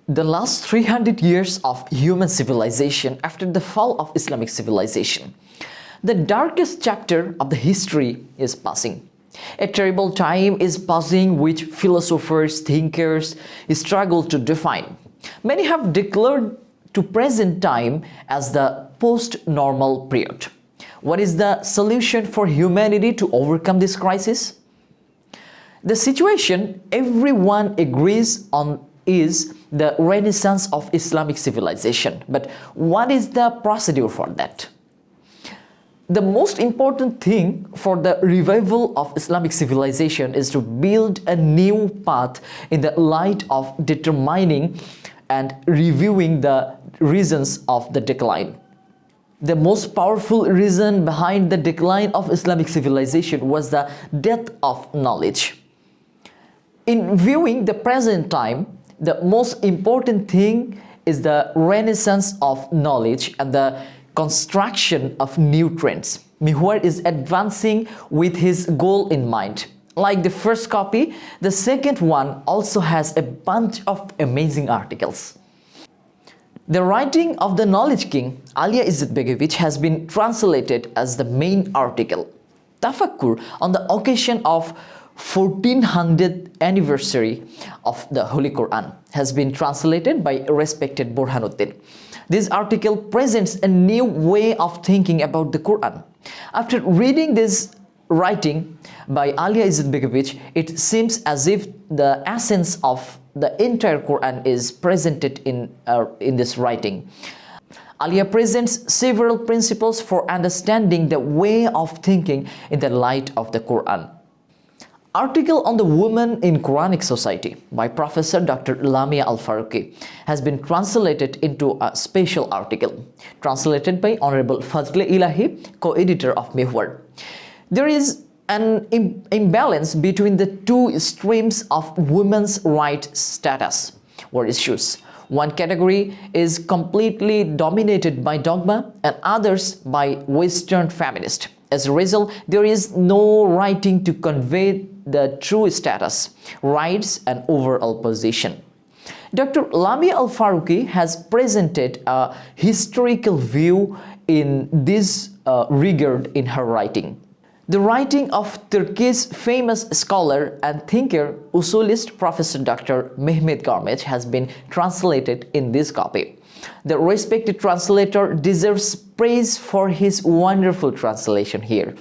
The last 300 years of human civilization after the fall of Islamic civilization. The darkest chapter of the history is passing. A terrible time is passing which philosophers, thinkers struggle to define. Many have declared to present time as the post-normal period. What is the solution for humanity to overcome this crisis? The situation everyone agrees on is the renaissance of Islamic civilization. But what is the procedure for that? The most important thing for the revival of Islamic civilization is to build a new path in the light of determining and reviewing the reasons of the decline. The most powerful reason behind the decline of Islamic civilization was the death of knowledge. In viewing the present time, the most important thing is the renaissance of knowledge and the construction of new trends. Mihwar is advancing with his goal in mind. Like the first copy, the second one also has a bunch of amazing articles. The writing of the knowledge king, Alia Izzat Begovic, has been translated as the main article. Tafakkur on the occasion of 1400th anniversary of the Holy Quran has been translated by respected Burhanuddin. This article presents a new way of thinking about the Quran. After reading this writing by Alia Izzat Begovic, it seems as if the essence of the entire Quran is presented in this writing. Alia presents several principles for understanding the way of thinking in the light of the Quran. Article on the Woman in Quranic Society by Professor Dr. Lamia Al-Faruqi has been translated into a special article, translated by Honorable Fazle Ilahi, co-editor of Mihwar. There is an imbalance between the two streams of women's rights status or issues. One category is completely dominated by dogma and others by Western feminists. As a result, there is no writing to convey the true status, rights, and overall position. Dr. Lamia Al-Faruqi has presented a historical view in this regard in her writing. The writing of Turkey's famous scholar and thinker, usulist Professor Dr. Mehmet Garmech has been translated in this copy. The respected translator deserves praise for his wonderful translation here.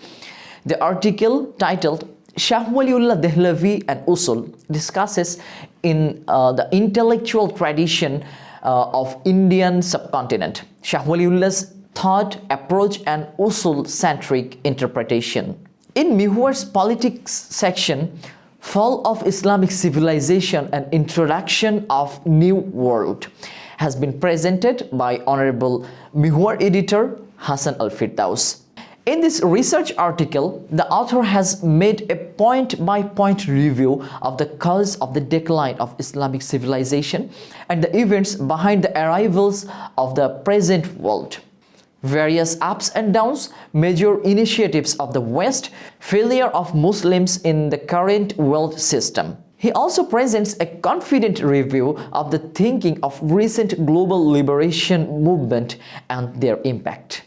The article titled Shah Waliullah Dehlavi and Usul discusses in the intellectual tradition of Indian subcontinent, Shah Waliullah's thought, approach and usul-centric interpretation. In Mihwar's politics section, Fall of Islamic Civilization and Introduction of New World has been presented by Honorable Mihwar editor Hassan Al-Firdaus. In this research article, the author has made a point-by-point review of the cause of the decline of Islamic civilization and the events behind the arrivals of the present world. Various ups and downs, major initiatives of the West, failure of Muslims in the current world system. He also presents a confident review of the thinking of recent global liberation movement and their impact.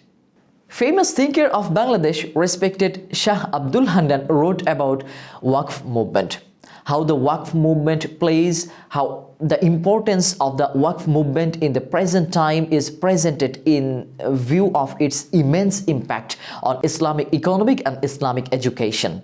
Famous thinker of Bangladesh, respected Shah Abdul Handan, wrote about Waqf movement, how the Waqf movement plays, how the importance of the Waqf movement in the present time is presented in view of its immense impact on Islamic economic and Islamic education.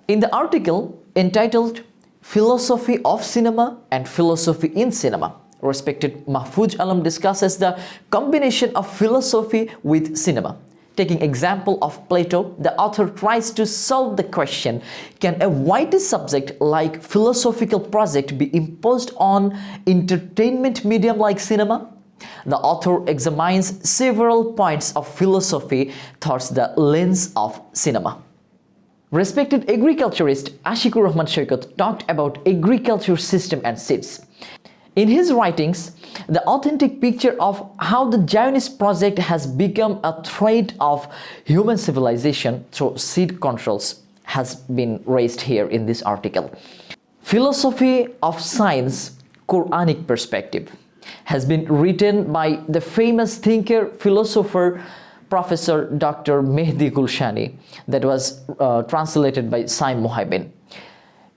In the article entitled Philosophy of Cinema and Philosophy in Cinema, respected Mahfouz Alam discusses the combination of philosophy with cinema. Taking example of Plato, the author tries to solve the question, can a wide subject like philosophical project be imposed on entertainment medium like cinema? The author examines several points of philosophy through the lens of cinema. Respected agriculturist Mushfiqur Rahman talked about agriculture system and seeds. In his writings, the authentic picture of how the Zionist project has become a threat of human civilization through seed controls has been raised here in this article. Philosophy of science Quranic perspective, has been written by the famous thinker, philosopher, Professor Dr. Mehdi Gulshani, that was translated by Saim Mohaibin.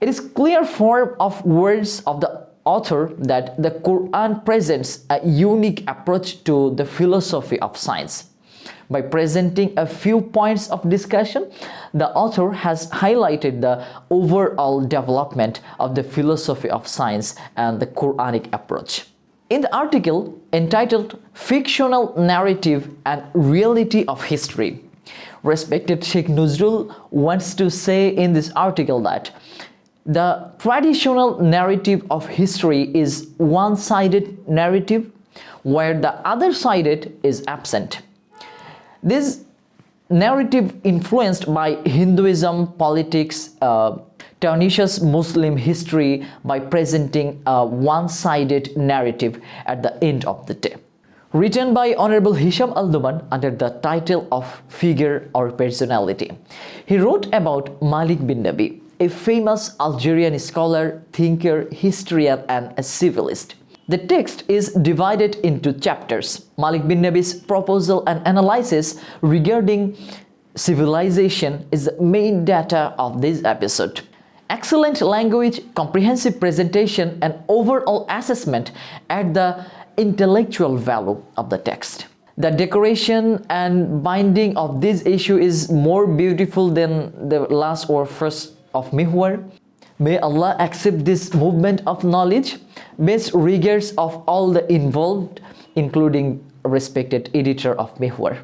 It is clear form of words of the author that the Quran presents a unique approach to the philosophy of science. By presenting a few points of discussion, the author has highlighted the overall development of the philosophy of science and the Quranic approach. In the article entitled Fictional Narrative and Reality of History, respected Sheikh Nuzrul wants to say in this article that the traditional narrative of history is one-sided narrative where the other-sided is absent. This narrative influenced by Hinduism, politics, Tunisia's Muslim history by presenting a one-sided narrative at the end of the day. Written by Honorable Hisham Al-Duman under the title of Figure or Personality. He wrote about Malik bin Nabi, a famous Algerian scholar, thinker, historian, and a civilist. The text is divided into chapters. Malik bin Nabi's proposal and analysis regarding civilization is the main data of this episode. Excellent language, comprehensive presentation, and overall assessment add the intellectual value of the text. The decoration and binding of this issue is more beautiful than the last or first of Mihwar. May Allah accept this movement of knowledge. Best regards of all the involved, including respected editor of Mihwar.